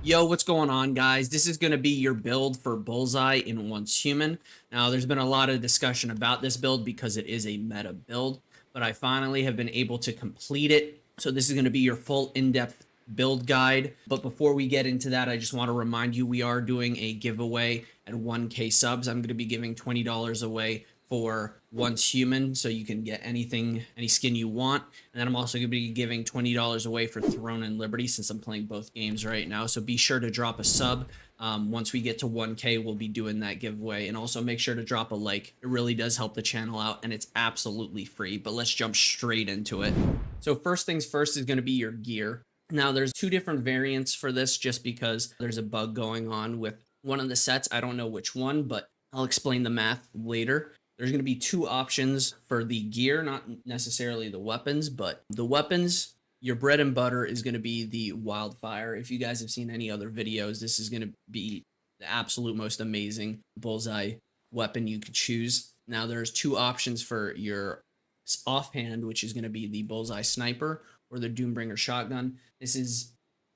Yo, what's going on, guys? This is going to be your build for Bullseye in Once Human. Now, there's been a lot of discussion about this build because it is a meta build, but I finally have been able to complete it. So this is going to be your full in-depth build guide. But before we get into that, I just want to remind you we are doing a giveaway at 1K subs. I'm going to be giving $20 away for Once Human, so you can get anything, any skin you want. And then I'm also going to be giving $20 away for Throne and Liberty since I'm playing both games right now. So be sure to drop a sub. Once we get to 1K, we'll be doing that giveaway. And also make sure to drop a like. It really does help the channel out, and it's absolutely free. But let's jump straight into it. So first things first is going to be your gear. Now, there's two different variants for this just because there's a bug going on with one of the sets. I don't know which one, but I'll explain the math later. There's going to be two options for the gear, not necessarily the weapons, but the weapons, your bread and butter is going to be the wildfire. If you guys have seen any other videos, this is going to be the absolute most amazing Bullseye weapon you could choose. Now, there's two options for your offhand, which is going to be the Bullseye sniper or the Doombringer shotgun. This is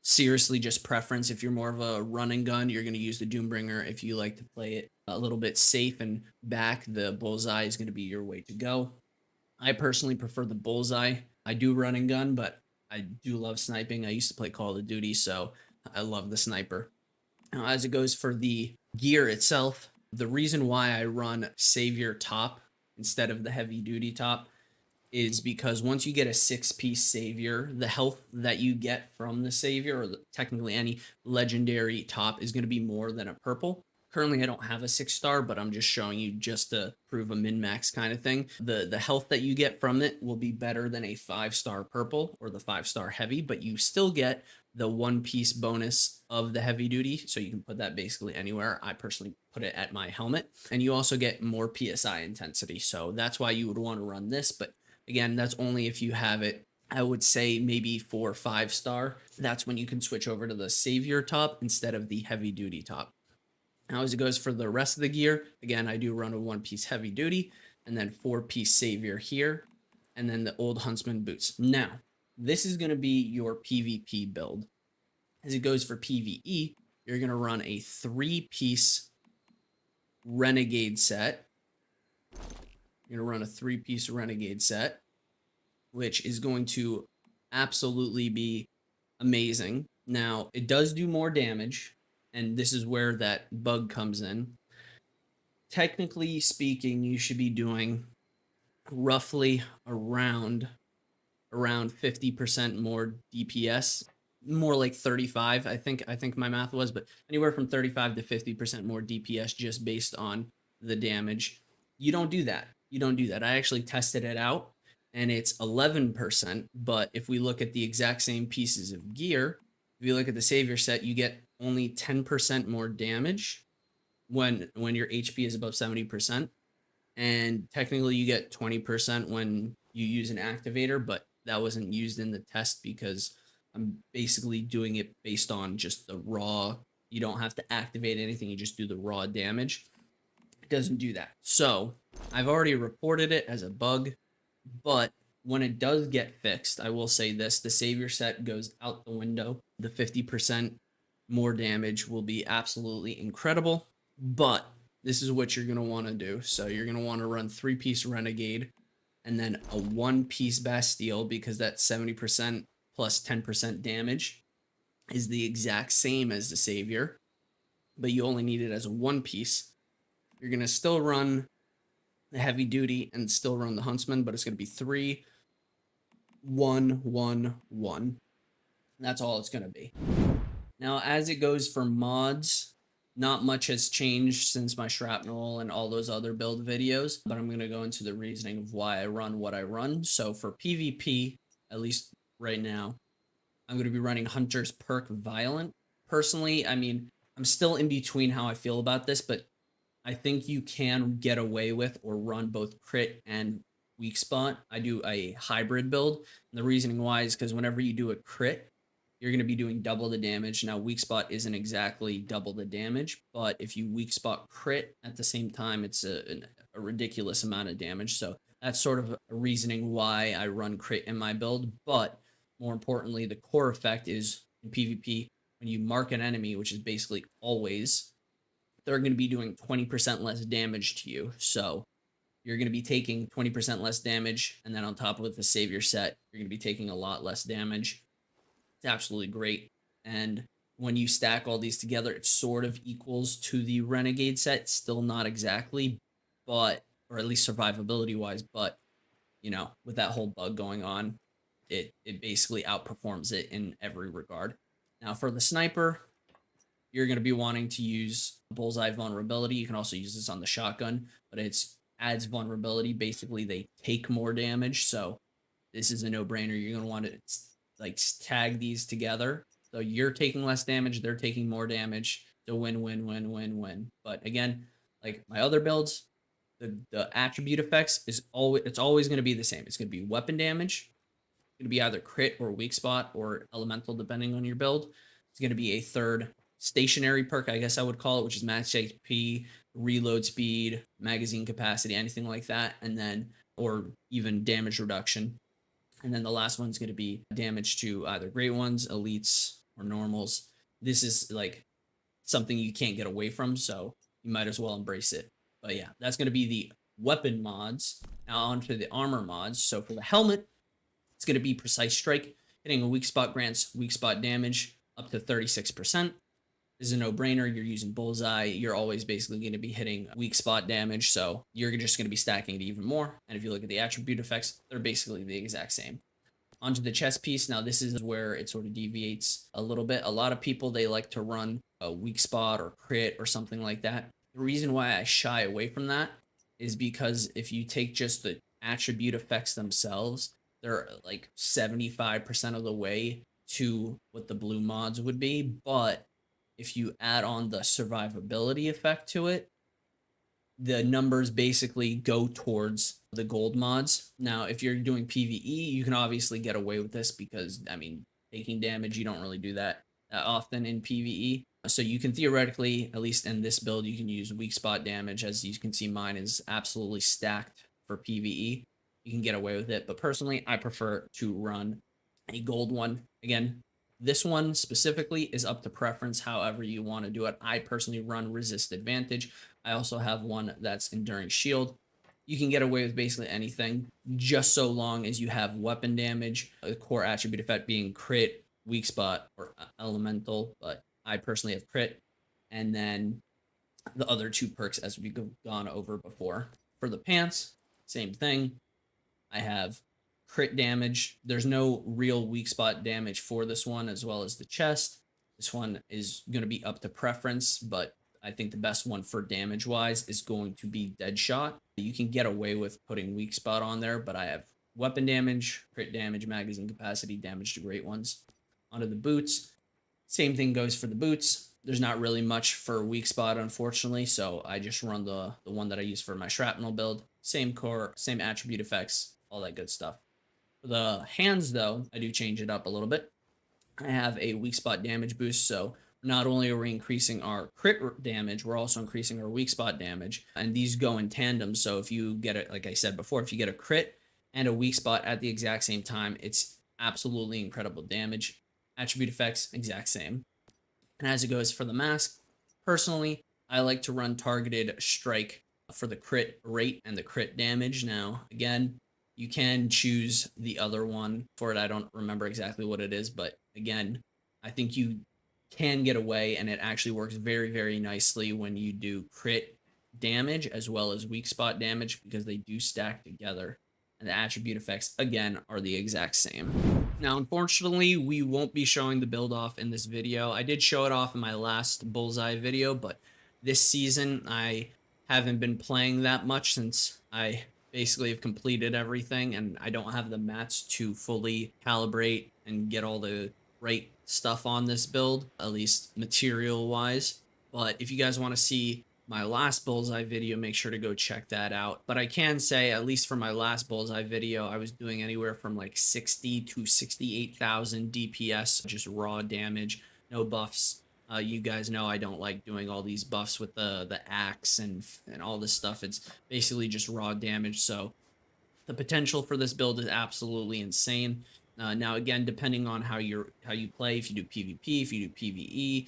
seriously just preference. If you're more of a run and gun, you're going to use the Doombringer. If you like to play it a little bit safe and back, the Bullseye is going to be your way to go. I personally prefer the Bullseye. I do run and gun, but I do love sniping. I used to play Call of Duty, so I love the sniper. Now, as it goes for the gear itself, the reason why I run Savior top instead of the heavy duty top is because once you get a 6-piece Savior, the health that you get from the Savior, or technically any legendary top, is going to be more than a purple. Currently, I don't have a 6-star, but I'm just showing you just to prove a min-max kind of thing. The health that you get from it will be better than a 5-star purple or the 5-star heavy, but you still get the 1-piece bonus of the heavy duty, so you can put that basically anywhere. I personally put it at my helmet, and you also get more PSI intensity, so that's why you would want to run this, but again, that's only if you have it. I would say maybe for 5-star, that's when you can switch over to the Savior top instead of the heavy duty top. Now, as it goes for the rest of the gear, again, I do run a 1-piece heavy duty and then 4-piece Savior here, and then the old Huntsman boots. Now, this is going to be your PvP build. As it goes for PvE, you're going to run a 3-piece Renegade set. You're going to run a 3-piece Renegade set, which is going to absolutely be amazing. Now, it does do more damage, and this is where that bug comes in. Technically speaking, you should be doing roughly around 50% more DPS, more like 35. I think my math was, but anywhere from 35 to 50% more DPS just based on the damage. You don't do that. You don't do that. I actually tested it out, and it's 11%. But if we look at the exact same pieces of gear, if you look at the Savior set, you get only 10% more damage when your HP is above 70%. And technically you get 20% when you use an activator, but that wasn't used in the test because I'm basically doing it based on just the raw. You don't have to activate anything, you just do the raw damage. It doesn't do that. So I've already reported it as a bug, but when it does get fixed, I will say this, the Savior set goes out the window. The 50% more damage will be absolutely incredible, but this is what you're going to want to do. So you're going to want to run 3-piece Renegade and then a 1-piece Bastille, because that 70% plus 10% damage is the exact same as the Savior, but you only need it as a 1-piece. You're going to still run the heavy duty and still run the Huntsman, but it's going to be 3, 1, 1, 1. That's all it's going to be. Now, as it goes for mods, not much has changed since my shrapnel and all those other build videos, but I'm going to go into the reasoning of why I run what I run. So for PvP, at least right now, I'm going to be running Hunter's Perk Violent. Personally, I mean, I'm still in between how I feel about this, but I think you can get away with or run both crit and weak spot. I do a hybrid build. And the reasoning why is because whenever you do a crit, you're going to be doing double the damage. Now, weak spot isn't exactly double the damage, but if you weak spot crit at the same time, it's a ridiculous amount of damage. So that's sort of a reasoning why I run crit in my build. But more importantly, the core effect is in PvP, when you mark an enemy, which is basically always, they're going to be doing 20% less damage to you. So you're going to be taking 20% less damage. And then on top of the savior set, you're going to be taking a lot less damage. It's absolutely great. And when you stack all these together, it sort of equals to the renegade set. Still not exactly, but, or at least survivability wise, but you know, with that whole bug going on, it basically outperforms it in every regard. Now for the sniper, you're going to be wanting to use Bullseye vulnerability. You can also use this on the shotgun, but it's adds vulnerability. Basically, they take more damage, so this is a no-brainer. You're going to want to like tag these together. So you're taking less damage, they're taking more damage. So win, win, win, win, win. But again, like my other builds, the attribute effects is always it's always going to be the same. It's going to be weapon damage. It's going to be either crit or weak spot or elemental, depending on your build. It's going to be a third stationary perk, I guess I would call it, which is max HP, reload speed, magazine capacity, anything like that, and then or even damage reduction. And then the last one's going to be damage to either great ones, elites, or normals. This is like something you can't get away from, so you might as well embrace it. But yeah, that's going to be the weapon mods. Now onto the armor mods. So for the helmet, it's going to be precise strike. Hitting a weak spot grants weak spot damage up to 36%. This is a no-brainer. You're using Bullseye. You're always basically going to be hitting weak spot damage, so you're just going to be stacking it even more. And if you look at the attribute effects, they're basically the exact same. Onto the chest piece. Now this is where it sort of deviates a little bit. A lot of people, they like to run a weak spot or crit or something like that. The reason why I shy away from that is because if you take just the attribute effects themselves, they're like 75% of the way to what the blue mods would be. But if you add on the survivability effect to it, the numbers basically go towards the gold mods. Now, if you're doing PvE, you can obviously get away with this because, I mean, taking damage, you don't really do that often in PvE. So you can theoretically, at least in this build, you can use weak spot damage. As you can see, mine is absolutely stacked for PvE. You can get away with it. But personally, I prefer to run a gold one. Again, this one specifically is up to preference, however you want to do it. I personally run resist advantage. I also have one that's enduring shield. You can get away with basically anything, just so long as you have weapon damage, a core attribute effect being crit, weak spot, or elemental, but I personally have crit, and then the other two perks as we've gone over before. For the pants, same thing. I have crit damage. There's no real weak spot damage for this one, as well as the chest. This one is going to be up to preference, but I think the best one for damage wise is going to be Deadshot. You can get away with putting weak spot on there, but I have weapon damage, crit damage, magazine capacity, damage to great ones. Onto the boots. Same thing goes for the boots. There's not really much for weak spot, unfortunately, so I just run the one that I use for my shrapnel build. Same core, same attribute effects, all that good stuff. For the hands, though, I do change it up a little bit. I have a weak spot damage boost, so not only are we increasing our crit damage, we're also increasing our weak spot damage, and these go in tandem. So if you get it, like I said before, if you get a crit and a weak spot at the exact same time, it's absolutely incredible damage. Attribute effects, exact same. And as it goes for the mask, personally, I like to run targeted strike for the crit rate and the crit damage. Now, again, you can choose the other one for it. I don't remember exactly what it is, but again, I think you can get away, and it actually works very, very nicely when you do crit damage as well as weak spot damage because they do stack together. And the attribute effects, again, are the exact same. Now, unfortunately, we won't be showing the build off in this video. I did show it off in my last Bullseye video, but this season I haven't been playing that much since I basically have completed everything and I don't have the mats to fully calibrate and get all the right stuff on this build, at least material wise. But if you guys want to see my last Bullseye video, make sure to go check that out. But I can say, at least for my last Bullseye video, I was doing anywhere from like 60 to 68,000 DPS, just raw damage, no buffs. You guys know I don't like doing all these buffs with the axe and all this stuff. It's basically just raw damage. So the potential for this build is absolutely insane. Now, again, depending on how you play, if you do PvP, if you do PvE,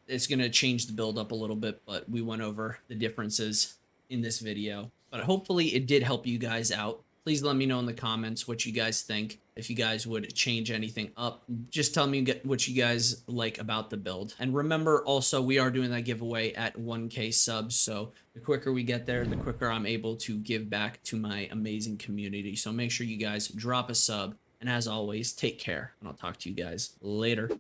it's going to change the build up a little bit, but we went over the differences in this video. But hopefully it did help you guys out. Please let me know in the comments what you guys think. If you guys would change anything up, just tell me what you guys like about the build. And remember also, we are doing that giveaway at 1K subs. So the quicker we get there, the quicker I'm able to give back to my amazing community. So make sure you guys drop a sub. And as always, take care, and I'll talk to you guys later.